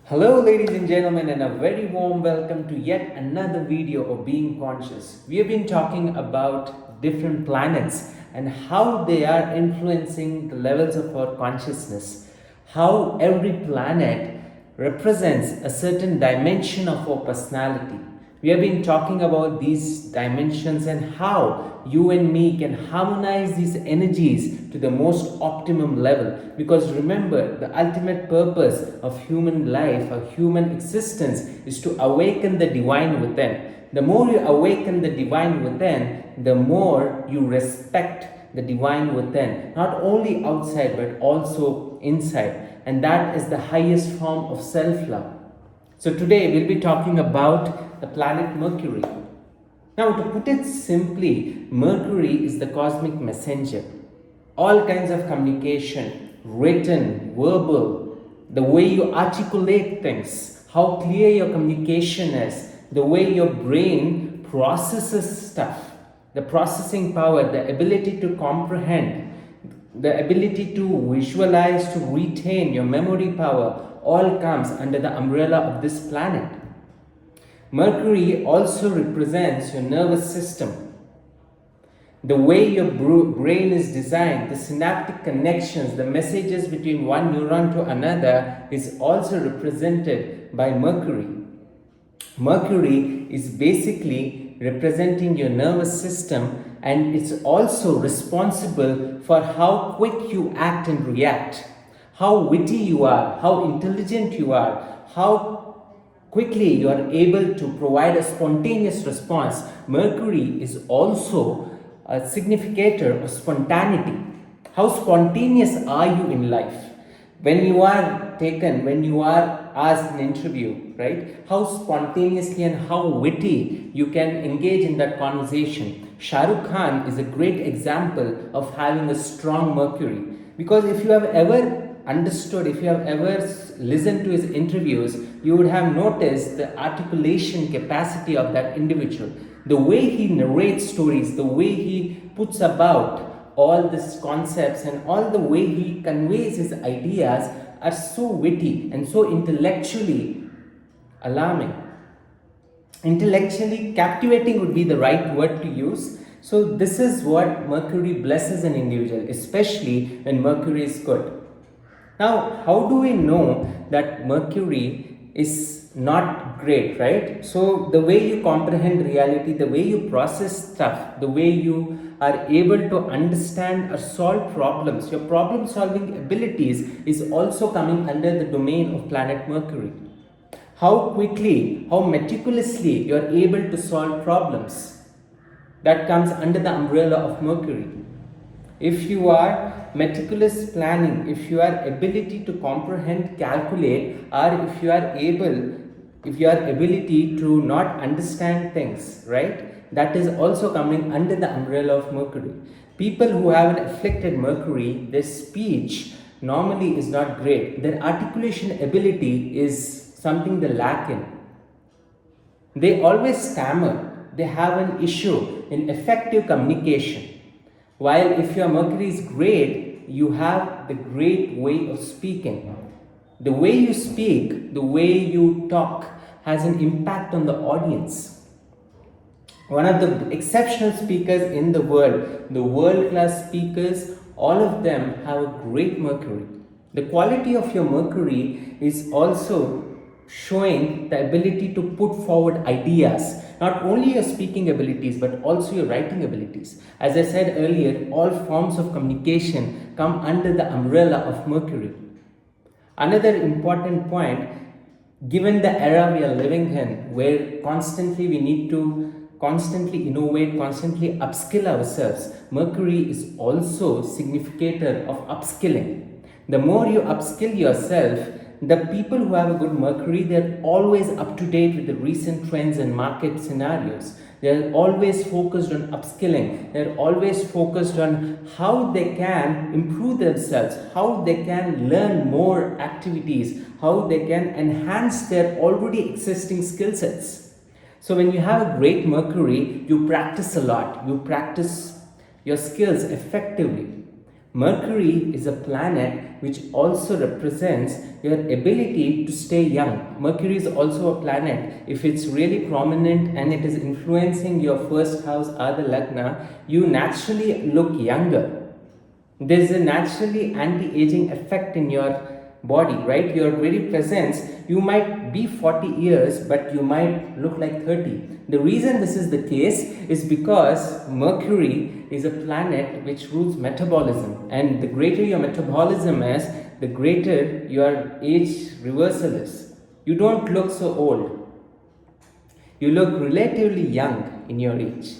Hello, ladies and gentlemen, and a very warm welcome to yet another video of Being Conscious. We have been talking about different planets and how they are influencing the levels of our consciousness, how every planet represents a certain dimension of our personality. We have been talking about these dimensions and how you and me can harmonize these energies to the most optimum level. Because remember, the ultimate purpose of human life, of human existence, is to awaken the divine within. The more you awaken the divine within, the more you respect the divine within, not only outside but also inside. And that is the highest form of self love. So today we'll be talking about the planet Mercury. Now, to put it simply, Mercury is the cosmic messenger. All kinds of communication, written, verbal, the way you articulate things, how clear your communication is, the way your brain processes stuff, the processing power, the ability to comprehend, the ability to visualize, to retain your memory power, all comes under the umbrella of this planet. Mercury also represents your nervous system. The way your brain is designed, the synaptic connections, the messages between one neuron to another is also represented by Mercury. Mercury is basically representing your nervous system, and it's also responsible for how quick you act and react, how witty you are, how intelligent you are, how quickly you are able to provide a spontaneous response. Mercury is also a significator of spontaneity. How spontaneous are you in life? When you are taken, when you are asked an interview, right? How spontaneously and how witty you can engage in that conversation. Shah Rukh Khan is a great example of having a strong Mercury. Because if you have ever understood, if you have ever listened to his interviews, you would have noticed the articulation capacity of that individual. The way he narrates stories, the way he puts about all these concepts, and all the way he conveys his ideas are so witty and so intellectually alarming. Intellectually captivating would be the right word to use. So this is what Mercury blesses an individual, especially when Mercury is good. Now, how do we know that Mercury is not great, right? So, the way you comprehend reality, the way you process stuff, the way you are able to understand or solve problems, your problem solving abilities is also coming under the domain of planet Mercury. How quickly, how meticulously you are able to solve problems, that comes under the umbrella of Mercury. If you are meticulous planning, if you are ability to comprehend, calculate, or if you are ability to not understand things, right? That is also coming under the umbrella of Mercury. People who have an afflicted Mercury, their speech normally is not great. Their articulation ability is something they lack in. They always stammer. They have an issue in effective communication. While if your Mercury is great, you have the great way of speaking. The way you speak, the way you talk has an impact on the audience. One of the exceptional speakers in the world-class speakers, all of them have a great Mercury. The quality of your Mercury is also showing the ability to put forward ideas, not only your speaking abilities but also your writing abilities. As I said earlier, all forms of communication come under the umbrella of Mercury. Another important point, given the era we are living in, where constantly we need to constantly innovate, constantly upskill ourselves, Mercury is also significator of upskilling. The more you upskill yourself, the people who have a good Mercury, they're always up to date with the recent trends and market scenarios. They're always focused on upskilling. They're always focused on how they can improve themselves, how they can learn more activities, how they can enhance their already existing skill sets. So when you have a great Mercury, you practice a lot. You practice your skills effectively. Mercury is a planet which also represents your ability to stay young. Mercury is also a planet, if it's really prominent and it is influencing your first house or the Lagna, you naturally look younger. There's a naturally anti-aging effect in your body, right? Your very presence, you might be 40 years, but you might look like 30. The reason this is the case is because Mercury is a planet which rules metabolism, and the greater your metabolism is, the greater your age reversal is. You don't look so old. You look relatively young in your age.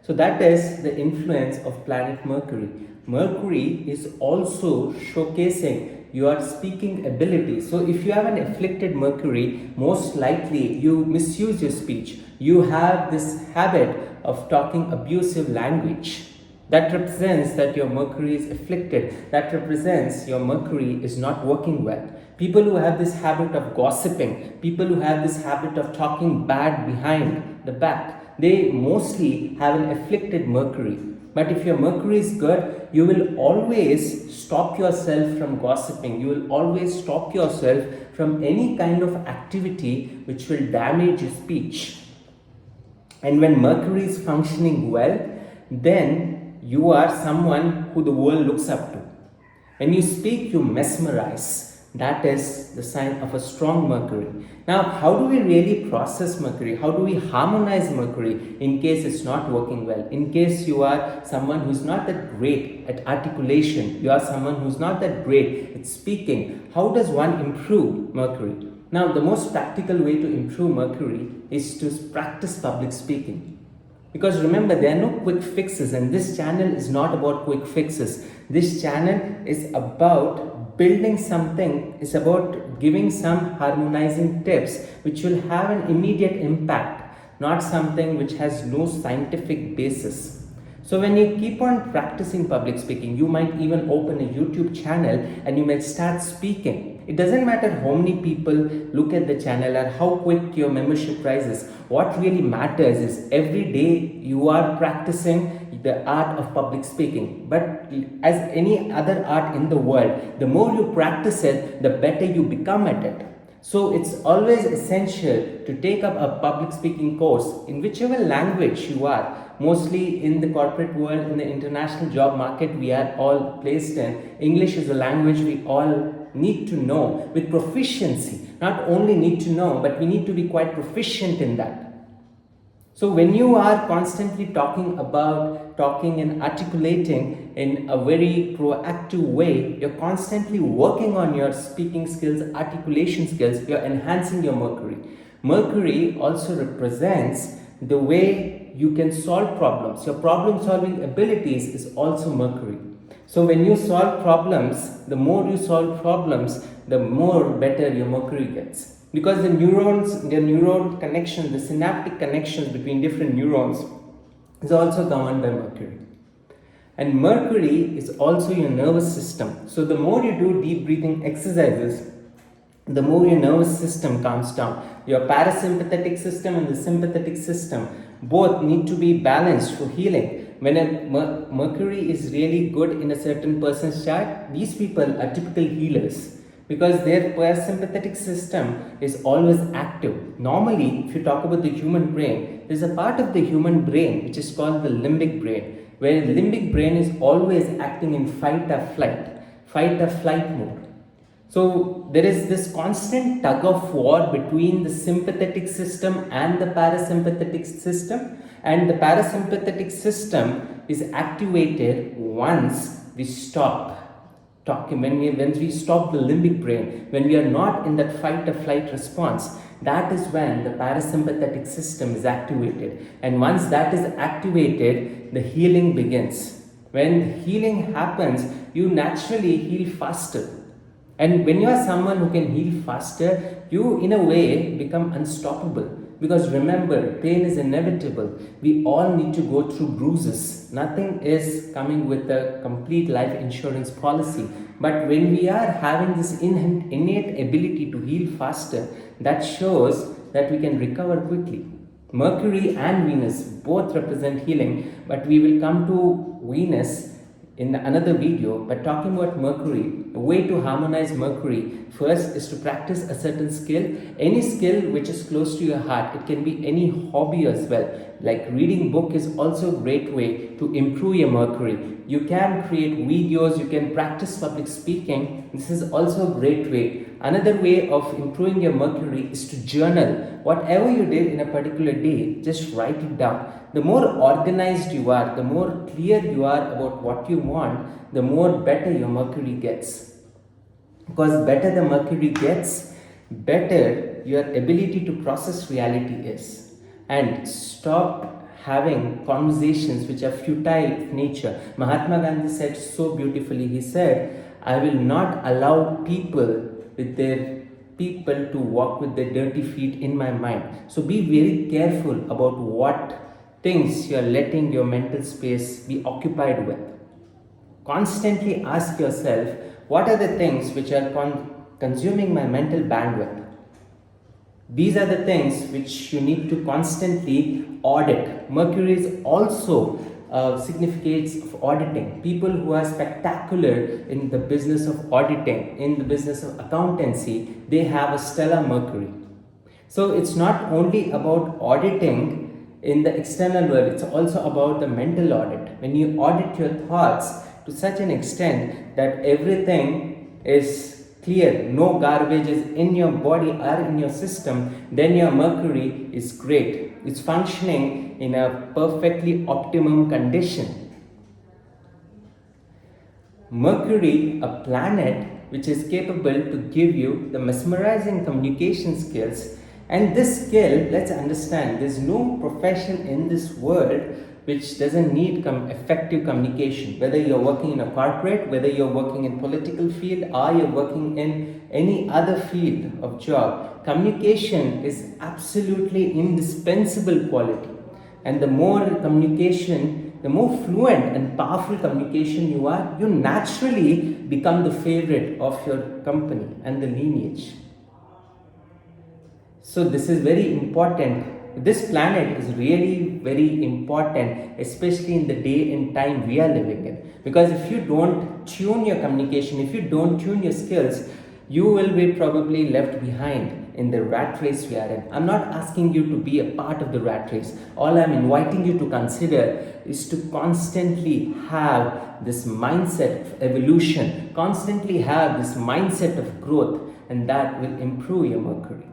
So that is the influence of planet Mercury. Mercury is also showcasing your speaking ability. So if you have an afflicted Mercury, most likely you misuse your speech. You have this habit of talking abusive language. That represents that your Mercury is afflicted. That represents your Mercury is not working well. People who have this habit of gossiping, people who have this habit of talking bad behind the back, they mostly have an afflicted Mercury. But if your Mercury is good, you will always stop yourself from gossiping. You will always stop yourself from any kind of activity which will damage your speech. And when Mercury is functioning well, then you are someone who the world looks up to. When you speak, you mesmerize. That is the sign of a strong Mercury. Now, how do we really process Mercury? How do we harmonize Mercury in case it's not working well? In case you are someone who's not that great at articulation, you are someone who's not that great at speaking, how does one improve Mercury? Now, the most practical way to improve Mercury is to practice public speaking. Because remember, there are no quick fixes, and this channel is not about quick fixes. This channel is about building something, is about giving some harmonizing tips which will have an immediate impact, not something which has no scientific basis. So when you keep on practicing public speaking, you might even open a YouTube channel and you might start speaking. It doesn't matter how many people look at the channel or how quick your membership rises. What really matters is every day you are practicing the art of public speaking. But as any other art in the world, the more you practice it, the better you become at it. So it's always essential to take up a public speaking course in whichever language you are. Mostly in the corporate world, in the international job market we are all placed in, English is a language we all need to know with proficiency. Not only need to know, but we need to be quite proficient in that. So when you are constantly talking and articulating in a very proactive way, you're constantly working on your speaking skills, articulation skills, you're enhancing your Mercury. Mercury also represents the way you can solve problems. Your problem solving abilities is also Mercury. So when you solve problems, the more you solve problems, the more better your Mercury gets. Because the neuron connection, the synaptic connections between different neurons is also governed by Mercury. And Mercury is also your nervous system. So the more you do deep breathing exercises, the more your nervous system calms down. Your parasympathetic system and the sympathetic system both need to be balanced for healing. When a Mercury is really good in a certain person's chart, these people are typical healers, because their parasympathetic system is always active. Normally, if you talk about the human brain, there's a part of the human brain which is called the limbic brain, where the limbic brain is always acting in fight or flight mode. So there is this constant tug of war between the sympathetic system and the parasympathetic system, and the parasympathetic system is activated once we stop talking, when we stop the limbic brain, when we are not in that fight or flight response. That is when the parasympathetic system is activated, and once that is activated, the healing begins. When healing happens, you naturally heal faster. And when you are someone who can heal faster, you in a way become unstoppable. Because remember, pain is inevitable. We all need to go through bruises. Nothing is coming with a complete life insurance policy. But when we are having this innate ability to heal faster, that shows that we can recover quickly. Mercury and Venus both represent healing, but we will come to Venus in another video by talking about Mercury. A way to harmonize Mercury first is to practice a certain skill, any skill which is close to your heart. It can be any hobby as well. Like reading book is also a great way to improve your Mercury. You can create videos, you can practice public speaking. This is also a great way. Another way of improving your Mercury is to journal. Whatever you did in a particular day, just write it down. The more organized you are, the more clear you are about what you want, the more better your Mercury gets. Because better the Mercury gets, better your ability to process reality is. And stop having conversations which are futile of nature. Mahatma Gandhi said so beautifully, he said, I will not allow people to walk with their dirty feet in my mind. So be very careful about what things you are letting your mental space be occupied with. Constantly ask yourself, what are the things which are consuming my mental bandwidth? These are the things which you need to constantly audit. Mercury is also significates of auditing. People who are spectacular in the business of auditing, in the business of accountancy, they have a stellar Mercury. So it's not only about auditing in the external world, it's also about the mental audit. When you audit your thoughts to such an extent that everything is clear, no garbage is in your body or in your system, then your Mercury is great. It's functioning in a perfectly optimum condition. Mercury, a planet which is capable to give you the mesmerizing communication skills. And this skill, let's understand, there's no profession in this world which doesn't need effective communication. Whether you're working in a corporate, whether you're working in political field, or you're working in any other field of job, communication is absolutely indispensable quality. And the more communication, the more fluent and powerful communication you are, you naturally become the favorite of your company and the lineage. So this is very important. This planet is really very important, especially in the day and time we are living in. Because if you don't tune your communication, if you don't tune your skills, you will be probably left behind in the rat race we are in. I'm not asking you to be a part of the rat race. All I'm inviting you to consider is to constantly have this mindset of evolution, constantly have this mindset of growth, and that will improve your Mercury.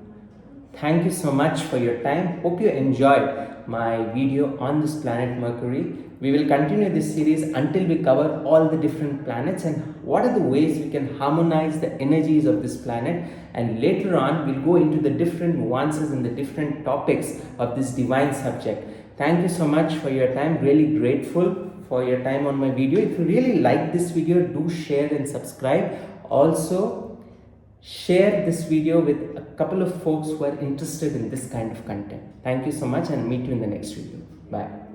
Thank you so much for your time. Hope you enjoyed my video on this planet Mercury. We will continue this series until we cover all the different planets and what are the ways we can harmonize the energies of this planet. And later on, we'll go into the different nuances and the different topics of this divine subject. Thank you so much for your time. Really grateful for your time on my video. If you really like this video, do share and subscribe. Also, share this video with a couple of folks who are interested in this kind of content. Thank you so much and meet you in the next video. Bye.